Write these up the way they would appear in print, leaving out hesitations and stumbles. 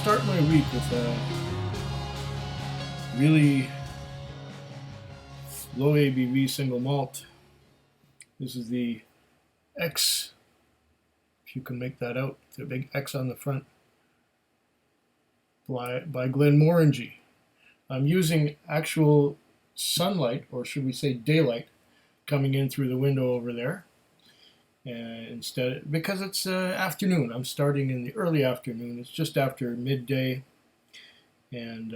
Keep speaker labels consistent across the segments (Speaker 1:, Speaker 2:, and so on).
Speaker 1: start my week with a really low ABV single malt. This is the X, if you can make that out, the big X on the front, by Glenmorangie. I'm using actual sunlight, or should we say daylight, coming in through the window over there. Instead, because it's afternoon, I'm starting in the early afternoon. It's just after midday. And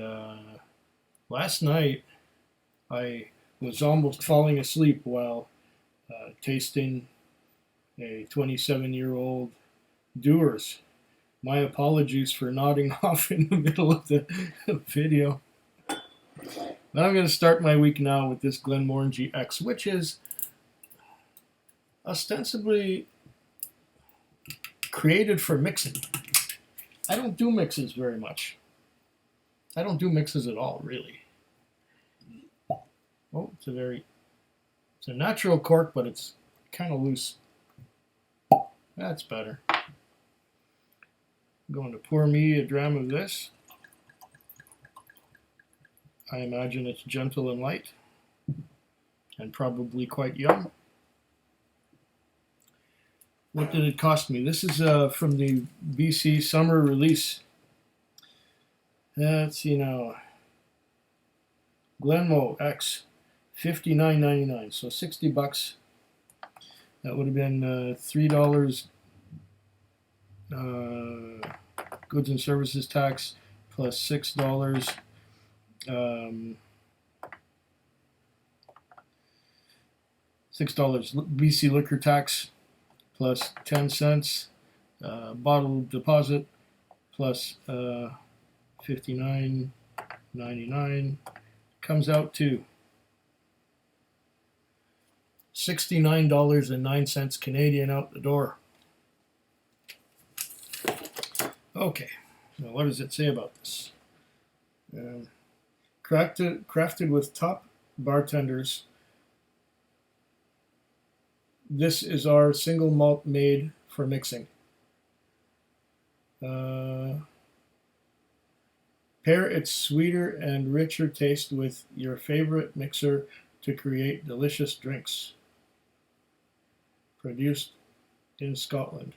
Speaker 1: last night, I was almost falling asleep while tasting a 27-year-old Dewar's. My apologies for nodding off in the middle of the video. Now I'm going to start my week now with this Glenmorangie X, which is ostensibly created for mixing. I don't do mixes very much. I don't do mixes at all, really. Oh, it's a natural cork, but it's kind of loose. That's better. I'm going to pour me a dram of this. I imagine it's gentle and light, and probably quite young. What did it cost me? This is from the BC summer release. Let's see now. Glenmo X, $59.99, so $60. That would have been $3 goods and services tax plus $6. $6 BC liquor tax plus 10 cents, bottle deposit plus $59.99, comes out to $69.09 Canadian out the door. Okay, now what does it say about this? Crafted with top bartenders. This is our single malt made for mixing. Pair its sweeter and richer taste with your favorite mixer to create delicious drinks. Produced in Scotland.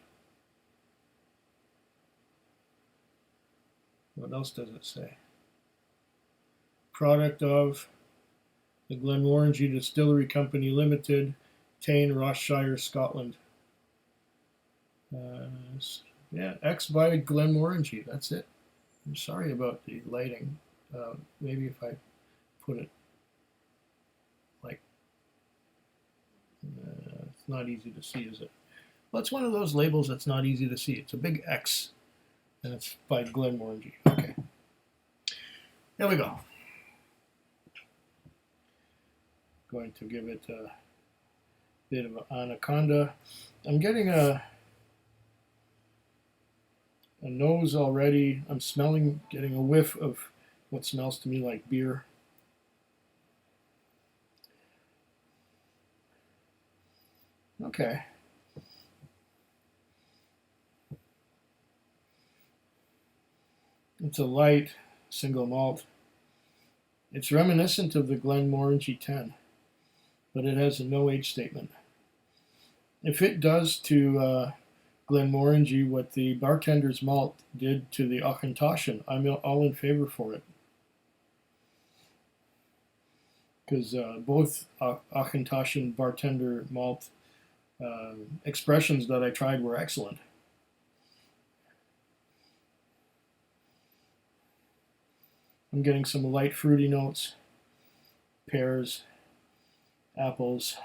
Speaker 1: What else does it say? Product of the Glenmorangie Distillery Company Limited, Tain, Rossshire, Scotland. Yeah, X by Glenmorangie. That's it. I'm sorry about the lighting. Maybe if I put it like, it's not easy to see, is it? Well, it's one of those labels that's not easy to see. It's a big X, and it's by Glenmorangie. Okay. There we go. Going to give it a bit of an anaconda. I'm getting a nose already. I'm getting a whiff of what smells to me like beer. Okay. It's a light single malt. It's reminiscent of the Glenmorangie 10, but it has a no age statement. If it does to Glenmorangie what the bartender's malt did to the Auchentoshan, I'm all in favor for it. Because both Auchentoshan bartender malt expressions that I tried were excellent. I'm getting some light fruity notes, pears, apples.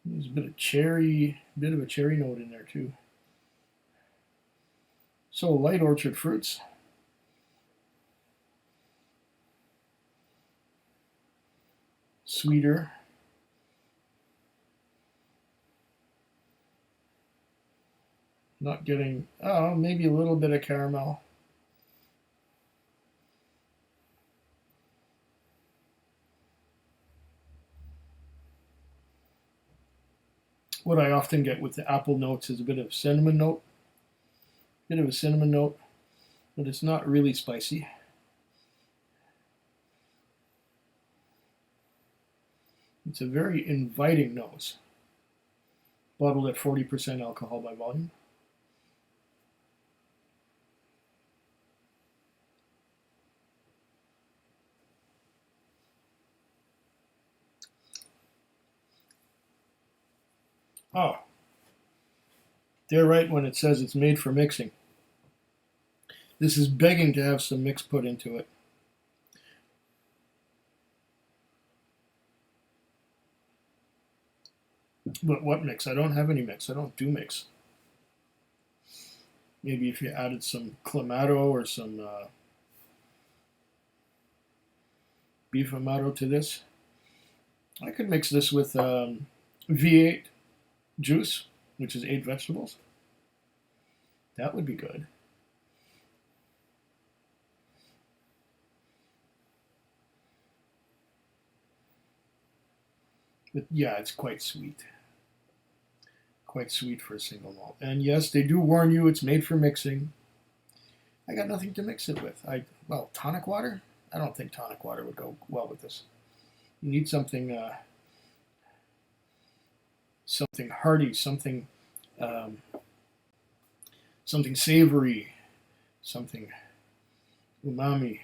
Speaker 1: There's a bit of a cherry note in there too. So light orchard fruits. Sweeter. Not getting, maybe a little bit of caramel. What I often get with the apple notes is a bit of cinnamon note. Bit of a cinnamon note, but it's not really spicy. It's a very inviting nose. Bottled at 40% alcohol by volume. Oh, they're right when it says it's made for mixing. This is begging to have some mix put into it. But what mix? I don't have any mix. I don't do mix. Maybe if you added some Clamato or some beef Amato to this. I could mix this with V8 juice, which is 8 vegetables. That would be good. But yeah, it's quite sweet. Quite sweet for a single malt. And yes, they do warn you it's made for mixing. I got nothing to mix it with. Well, tonic water? I don't think tonic water would go well with this. You need something something hearty, something something savory, something umami.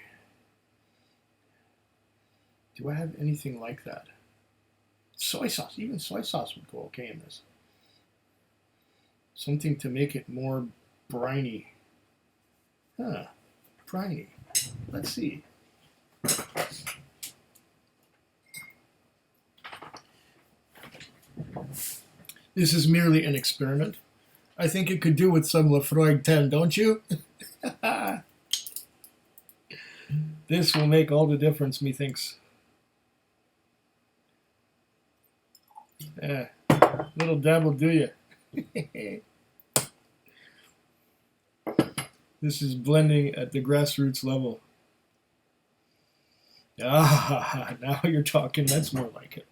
Speaker 1: Do I have anything like that? Soy sauce, even soy sauce would go okay in this. Something to make it more briny. Huh, briny. Let's see. This is merely an experiment. I think it could do with some Lafroig 10, don't you? This will make all the difference, methinks. Little dab will do you. This is blending at the grassroots level. Ah, now you're talking. That's more like it.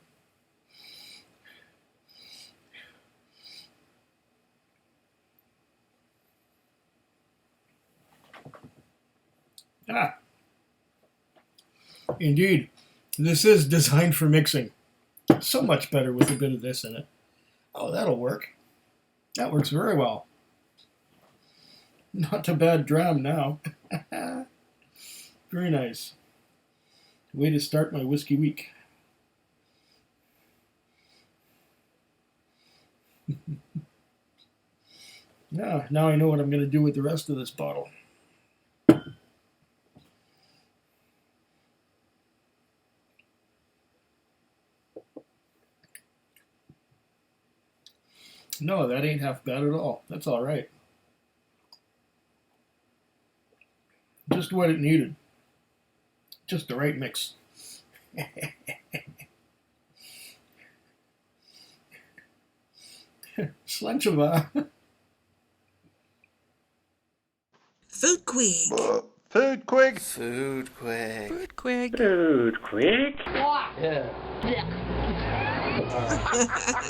Speaker 1: Ah, indeed. This is designed for mixing. So much better with a bit of this in it. Oh, that'll work. That works very well. Not a bad dram now. Very nice. Way to start my whiskey week. Yeah, now I know what I'm going to do with the rest of this bottle. No, that ain't half bad at all. That's all right. Just what it needed. Just the right mix. Slanchova.
Speaker 2: Food Quig.
Speaker 3: Food Quig.
Speaker 4: Food Quig.
Speaker 2: Food Quig.
Speaker 5: Food Quig.
Speaker 6: Yeah.